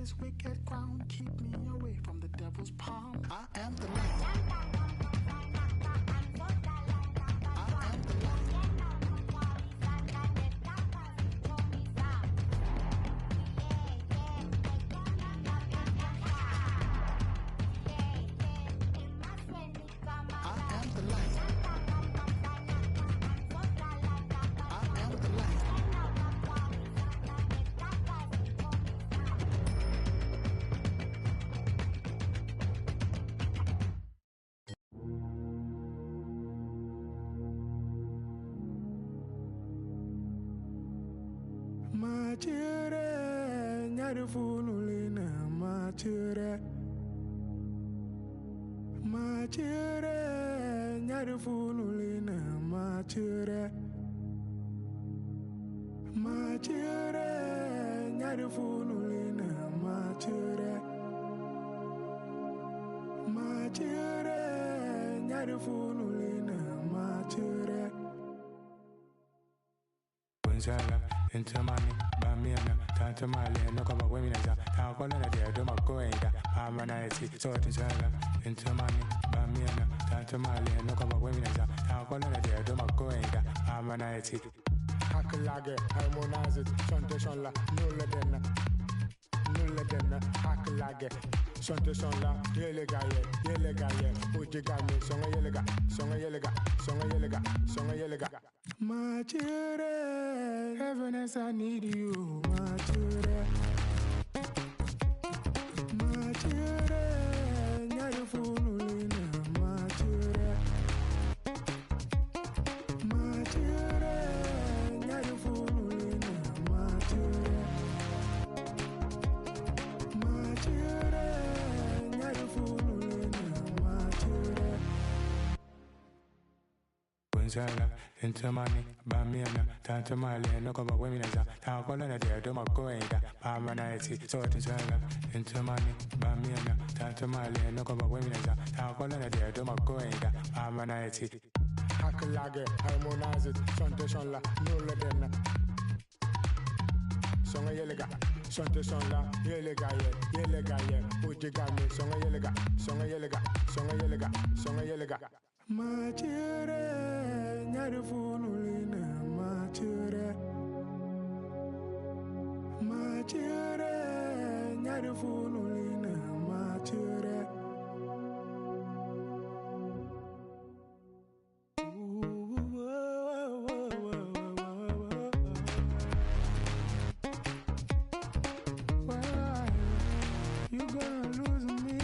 this wicked crown. Keep me away from the devil's palm. I am the light. Machere, nyarifulina, machere. Machere, nyarifulina, machere. Machere, nyarifulina, machere. Machere, nyarifulina, machere. Bunzala. Into money, Bamiana, Tantamale, no cover women as a colonna there, do my going, Harmonized, sort of Zala. Into money, Bamiana, Tantamale, no cover women as a colonna there, do my going, Harmonized. Hakalage, harmonize it, Santation la, nulla den, Hakalage, Santation la, Yelegaye, Ujigami, Songa Yelega. Machere, heaviness, I need you, Machere. Machere, nyarifulina, Machere. Machere, nyarifulina, Machere. Machere, nyarifulina, Machere. Bunzala. Into money, Bamiana, Tantamale, no cover women as a colonna there, do my going, Harmonized, sort of Zala. Into money, Bamiana, Tantamale, no cover women as a colonna there, do my going, Harmonized. Hakalage, harmonize it, Santation la, nulla den. Songa Yelega, Santation la, Yelegaye, Ujigami, Songa Yelega. Machere, nyarifulina, machere. Machere, nyarifulina, machere. You gonna lose me.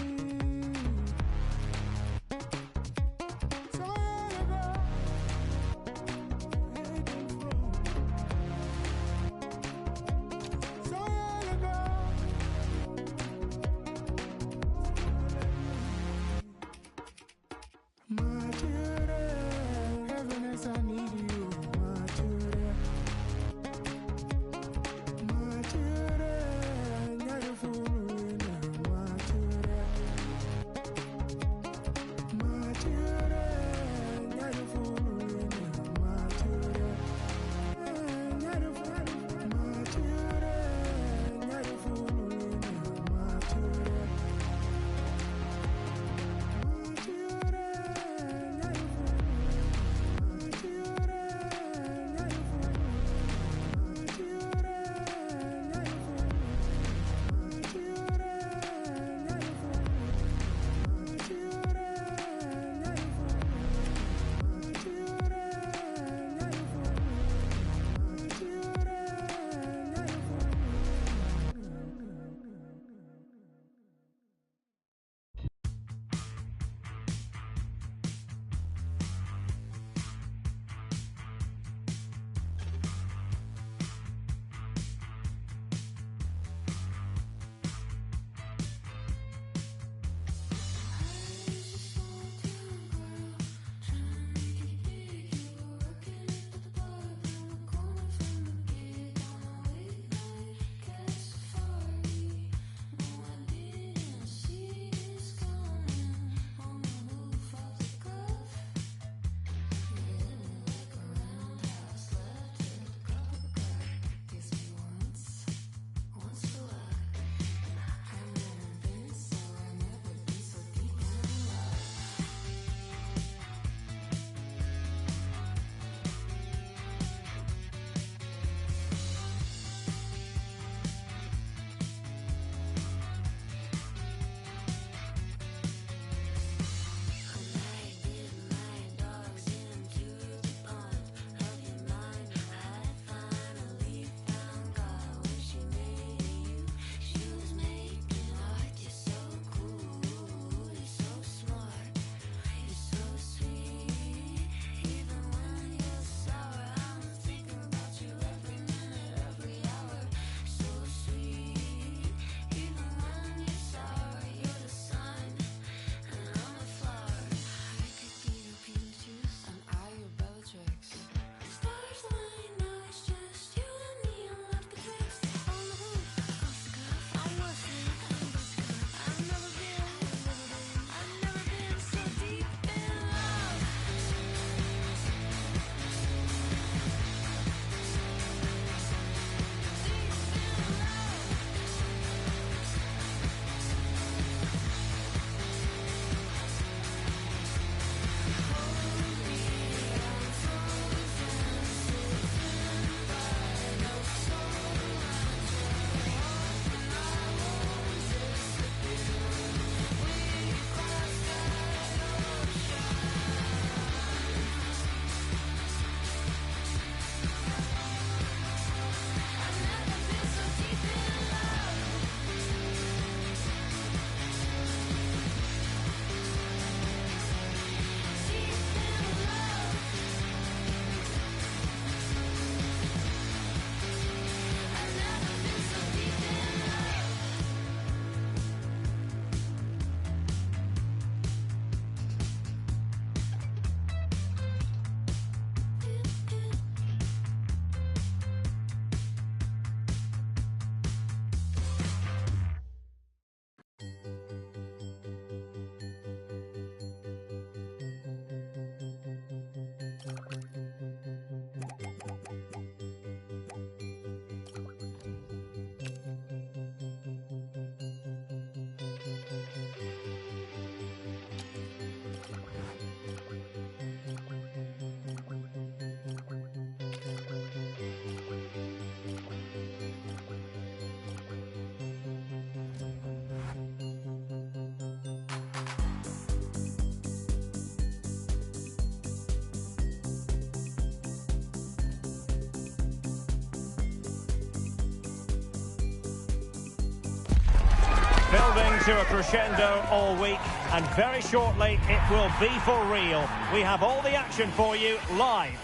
to a crescendo all week, and very shortly it will be for real. We have all the action for you live.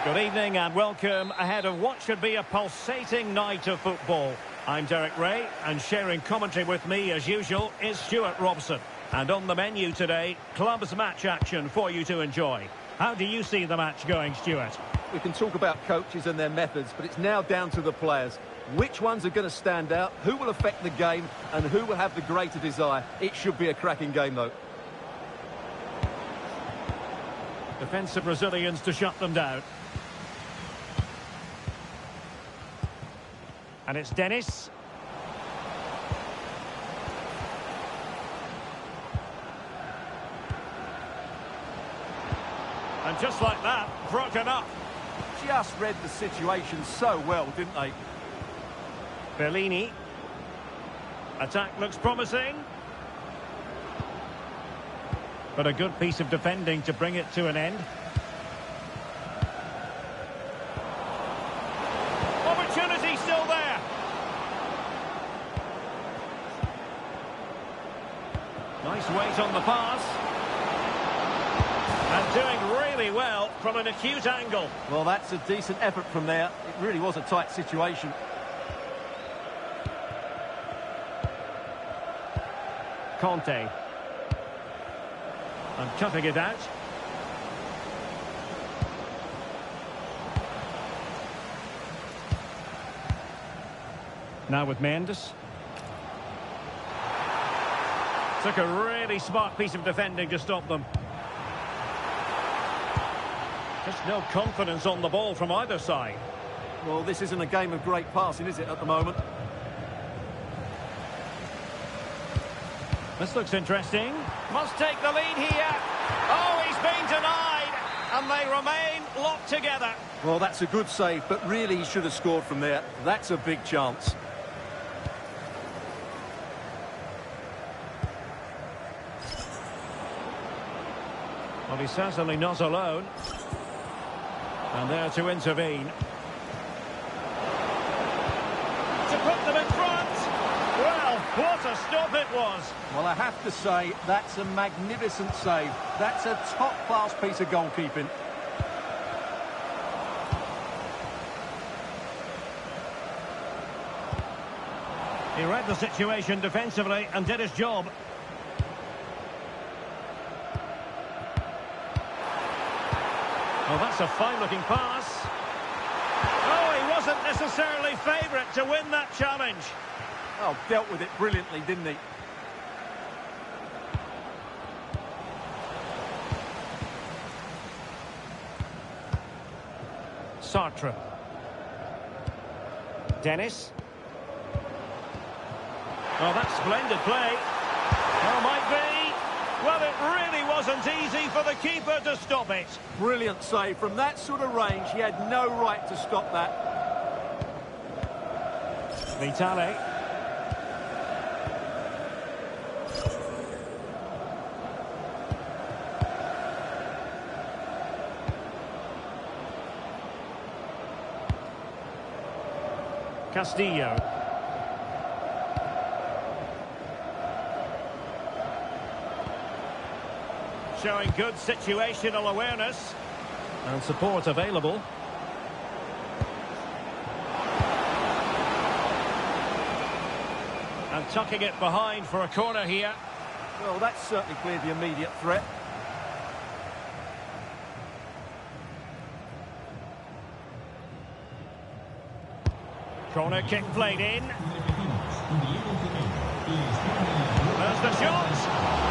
Good evening and welcome ahead of what should be a pulsating night of football. I'm Derek Ray, and sharing commentary with me as usual is Stuart Robson. And on the menu today, clubs match action for you to enjoy. How do you see the match going, Stuart? We can talk about coaches and their methods, but it's now down to the players. Which ones are going to stand out, who will affect the game, and who will have the greater desire? It should be a cracking game, though. Defensive Brazilians to shut them down. And it's Dennis. And just like that, broken up. Just read the situation so well, didn't they? Bellini. Attack looks promising. But a good piece of defending to bring it to an end. Opportunity still there. Nice weight on the pass. And doing really well from an acute angle. Well, that's a decent effort from there. It really was a tight situation. Conte. And cutting it out. Now with Mendes. Took a really smart piece of defending to stop them. Just no confidence on the ball from either side. Well, this isn't a game of great passing, is it, at the moment? This looks interesting. Must take the lead here. Oh, he's been denied. And they remain locked together. Well, that's a good save, but really he should have scored from there. That's a big chance. Well, he's certainly not alone. And there to intervene. To put them in front. Well, what a stop it was. Well, I have to say, that's a magnificent save. That's a top-class piece of goalkeeping. He read the situation defensively and did his job. Well, that's a fine-looking pass. Oh, he wasn't necessarily favourite to win that challenge. Oh, dealt with it brilliantly, didn't he? Sartre. Dennis. Oh, that's splendid play. Oh, might be. Well, it really wasn't easy for the keeper to stop it. Brilliant save. From that sort of range, he had no right to stop that. Vitale. Castillo. Showing good situational awareness. And support available. And tucking it behind for a corner here. Well, that's certainly cleared the immediate threat. Corner kick played in. There's the shot.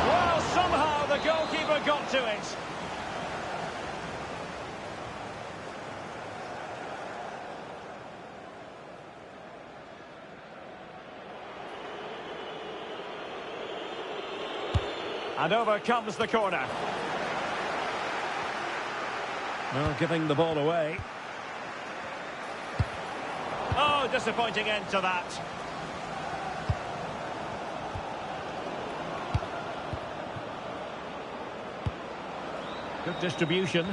Well, somehow the goalkeeper got to it. And over comes the corner. Well, giving the ball away. Oh, disappointing end to that. Good distribution.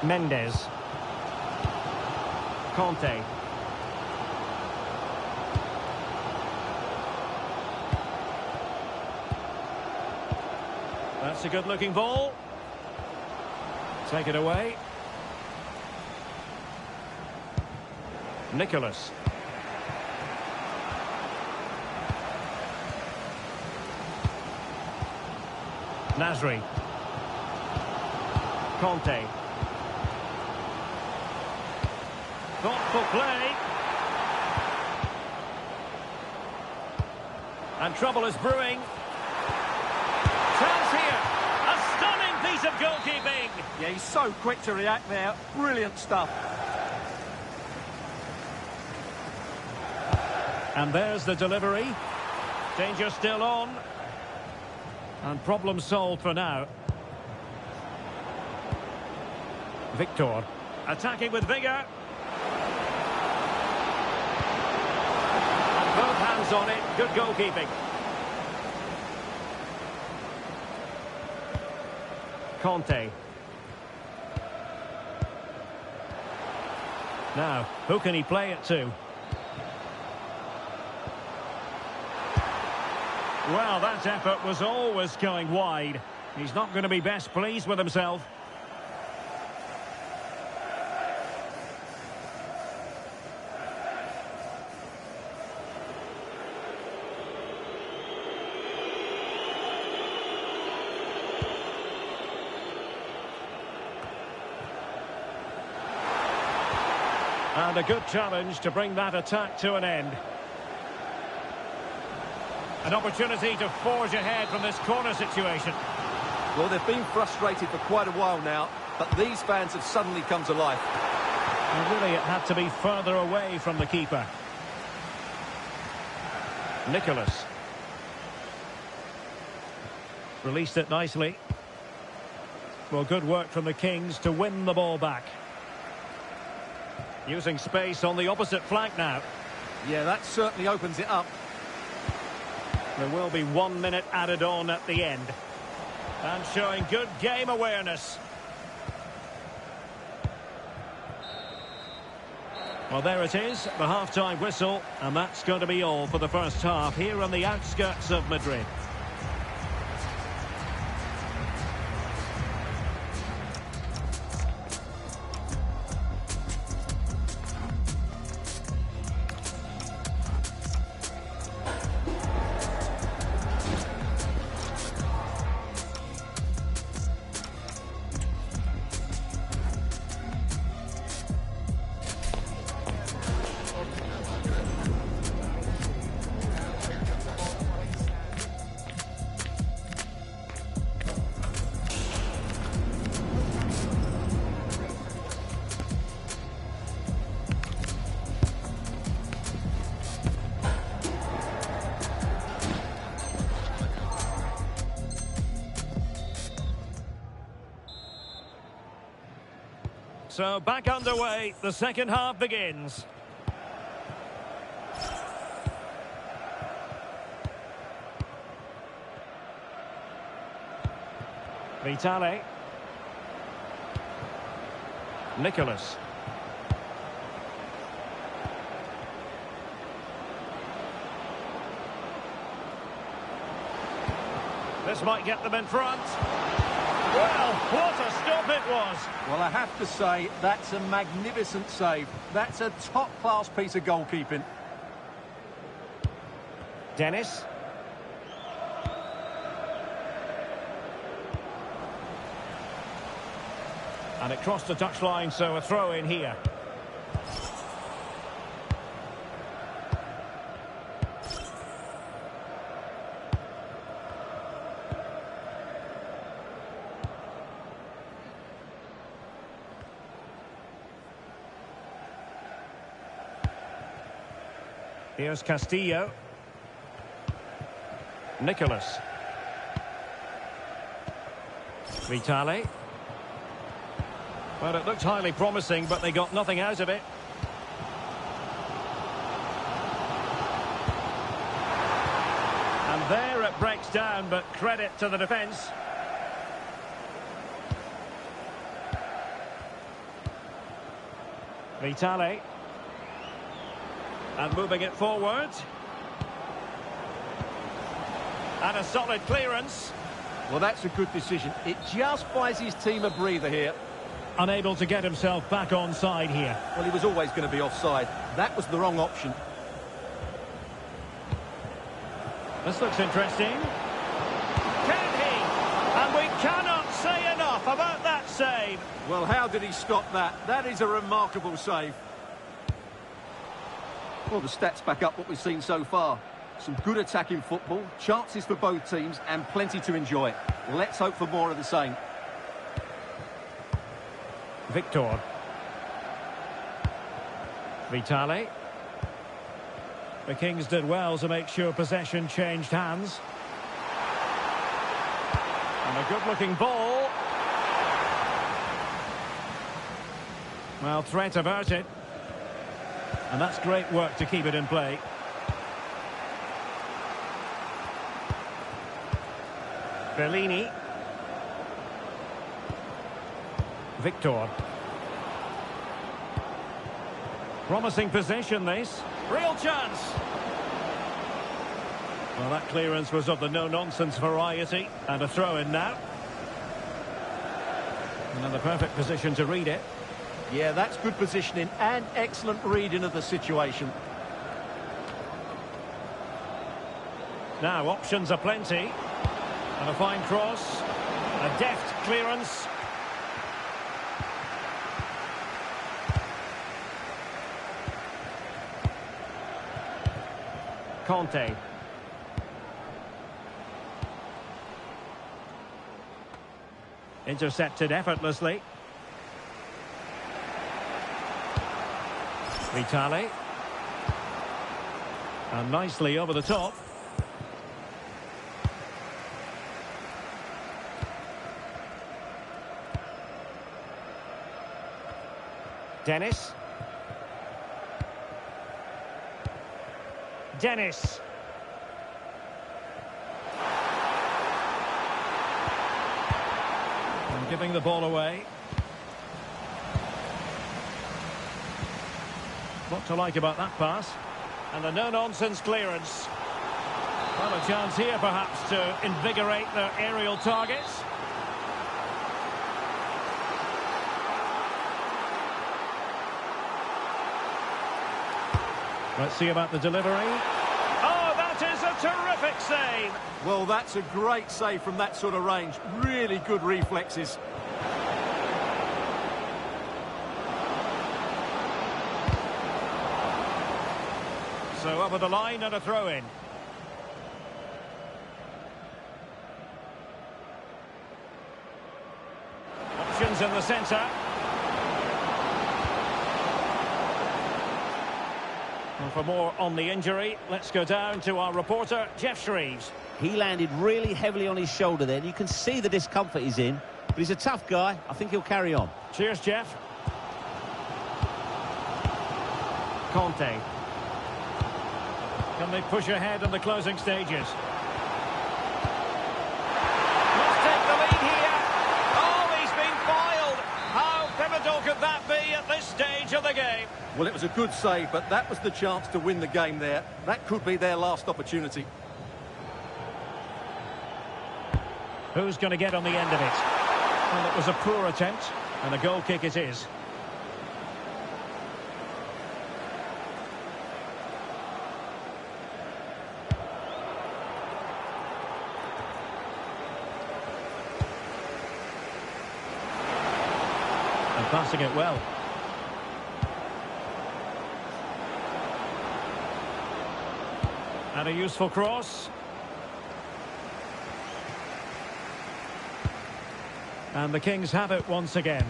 Mendes. Conte. That's a good-looking ball. Take it away. Nicholas. Nasri. Conte. Thoughtful play. And trouble is brewing. Chance here. A stunning piece of goalkeeping. Yeah, he's so quick to react there. Brilliant stuff. And there's the delivery. Danger still on. And problem solved for now. Victor. Attacking with vigour. And both hands on it. Good goalkeeping. Conte. Now, who can he play it to? Well, that effort was always going wide. He's not going to be best pleased with himself. And a good challenge to bring that attack to an end. An opportunity to forge ahead from this corner situation. Well, they've been frustrated for quite a while now, but these fans have suddenly come to life. And really, it had to be further away from the keeper. Nicholas. Released it nicely. Well, good work from the Kings to win the ball back. Using space on the opposite flank now. Yeah, that certainly opens it up. There will be 1 minute added on at the end. And showing good game awareness. Well, there it is, the half-time whistle. And that's going to be all for the first half here on the outskirts of Madrid. So back underway, the second half begins. Vitale. Nicholas. This might get them in front. Well, what a stop it was. Well, I have to say, that's a magnificent save. That's a top-class piece of goalkeeping. Dennis. And it crossed the touchline, so a throw in here. Here's Castillo. Nicholas. Vitale. Well, it looked highly promising, but they got nothing out of it. And there it breaks down, but credit to the defence. Vitale. And moving it forward. And a solid clearance. Well, that's a good decision. It just buys his team a breather here. Unable to get himself back on side here. Well, he was always going to be offside. That was the wrong option. This looks interesting. Can he? And we cannot say enough about that save. Well, how did he stop that? That is a remarkable save. Well, the stats back up what we've seen so far. Some good attacking football, chances for both teams, and plenty to enjoy. Let's hope for more of the same. Victor. Vitali. The Kings did well to make sure possession changed hands. And a good-looking ball. Well, threat averted. And that's great work to keep it in play. Bellini. Victor. Promising possession, this. Real chance. Well, that clearance was of the no-nonsense variety. And a throw-in now. Another perfect position to read it. Yeah, that's good positioning and excellent reading of the situation. Now, options are plenty. And a fine cross. A deft clearance. Conte. Intercepted effortlessly. Vitali. And nicely over the top. Dennis. Dennis. And giving the ball away. What to like about that pass. And a no-nonsense clearance. Well, a chance here perhaps to invigorate their aerial targets. Let's see about the delivery. Oh, that is a terrific save. Well, that's a great save from that sort of range. Really good reflexes. So over the line and a throw-in. Options in the centre. And for more on the injury, let's go down to our reporter, Jeff Shreves. He landed really heavily on his shoulder there. You can see the discomfort he's in, but he's a tough guy. I think he'll carry on. Cheers, Jeff. Conte. Can they push ahead in the closing stages? Must take the lead here. Oh, he's been foiled. How pivotal could that be at this stage of the game? Well, it was a good save, but that was the chance to win the game there. That could be their last opportunity. Who's going to get on the end of it? Well, it was a poor attempt, and a goal kick it is. And passing it well. And a useful cross. And the Kings have it once again.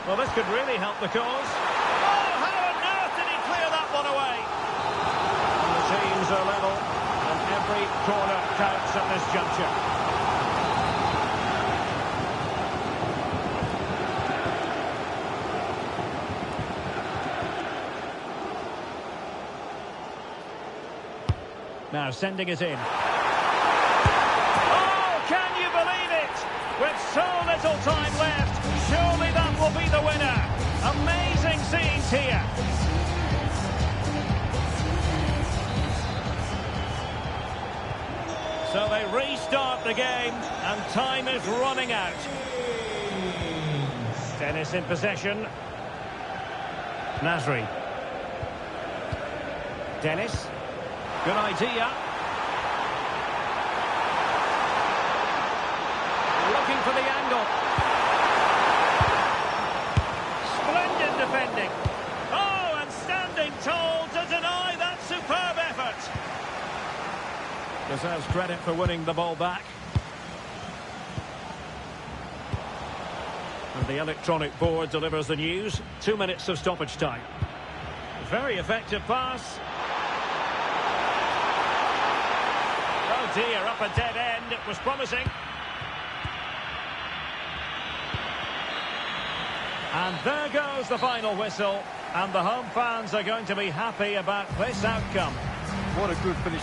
Well, this could really help the cause. Oh, how on earth did he clear that one away? And the teams are level, and every corner counts at this juncture. Now sending it in. Oh, can you believe it? With so little time left, surely that will be the winner. Amazing scenes restart the game, and time is running out. Dennis in possession. Nasri. Dennis. Good idea. Looking for the angle. Splendid defending. Oh, and standing tall to deny that superb effort. Deserves credit for winning the ball back. And the electronic board delivers the news. 2 minutes of stoppage time. Very effective pass. Oh dear, up a dead end. It was promising. And there goes the final whistle. And the home fans are going to be happy about this outcome. What a good finish.